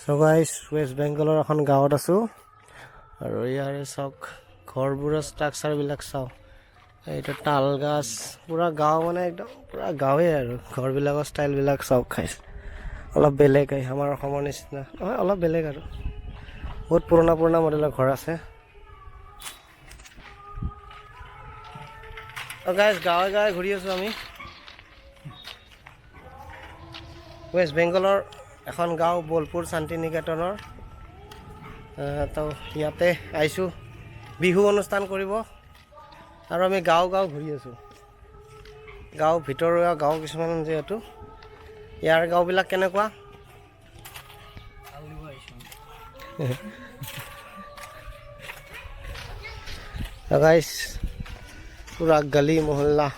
So guys, West Bengal এখন গাঁৱত আছো আৰু ইয়াৰে চাওক ঘৰবোৰৰ ষ্ট্ৰাকচাৰ বিলাক চাও এইটো তাল গাছ পুৰা গাঁও মানে একদম পুৰা গাঁৱে আৰু ঘৰবিলাকৰ ষ্টাইল বিলাক চাওক খাইছে অলপ বেলেগ আমাৰ অসমৰ নিচিনা নহয় অলপ বেলেগ আৰু বহুত পুৰণা পুৰণা মডেলৰ ঘৰ আছে তো গাইজ গাঁৱে গাঁৱে ঘূৰি আছো আমি ৱেষ্ট বেংগলৰ এখন গাঁও বোলপুৰ শান্তি নিকেতনৰ তো ইয়াতে আইছো বিহু অনুষ্ঠান কৰিব আৰু আমি গাঁও গাঁও ঘূৰি আছো গাঁও ভিতৰুৱা গাঁও কিছুমান যেহেতু ইয়াৰ গাঁওবিলাক কেনেকুৱা গাইজ পুৰা গলি Mohalla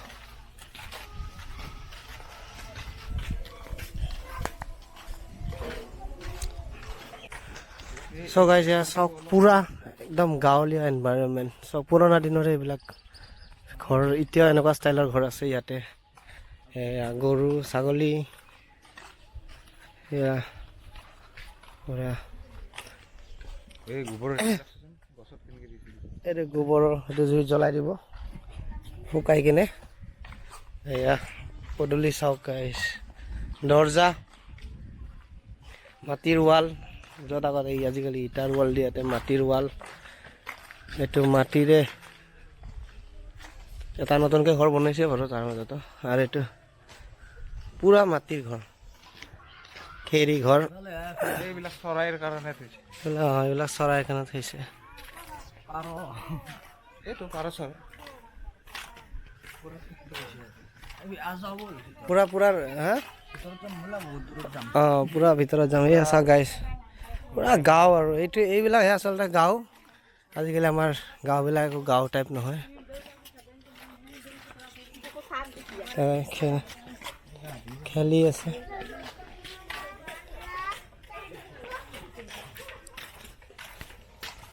So guys, yeah, so pura ekdom gaolia environment. So purana dinore এইবিলাক ঘৰ এতিয়া এনেকুৱা ষ্টাইলৰ ঘৰ আছে ইয়াতে গৰু ছাগলী এয়া পুৰা এই গোবৰ গছত কিনকে দিছিল এই গোবৰ সেইটো জুই জ্বলাই দিব শুকাই কিনে এয়া পদুলি চাওক গাইছ দৰ্জা মাটিৰ ৱাল য'ত আগত এই আজিকালি ইটাৰ ৱাল দিয়ে ইয়াতে মাটিৰ ৱাল এইটো মাটিৰে এটা নতুনকৈ ঘৰ বনাইছে বাৰু তাৰ মাজতো আৰু এইটো পুৰা মাটিৰ ঘৰ খেৰী ঘৰ এইবিলাক চৰাইৰ কাৰণে থৈছে এইবিলাক চৰাইৰ কাৰণে থৈছে এইটো পাৰ চৰাই পুৰা পুৰা হা পুৰা ভিতৰত যাম এই আছা গাইছ পুৰা গাঁও আৰু এইটো এইবিলাকহে আচলতে গাঁও আজিকালি আমাৰ গাঁওবিলাক একো গাঁও টাইপ নহয় খেলি আছে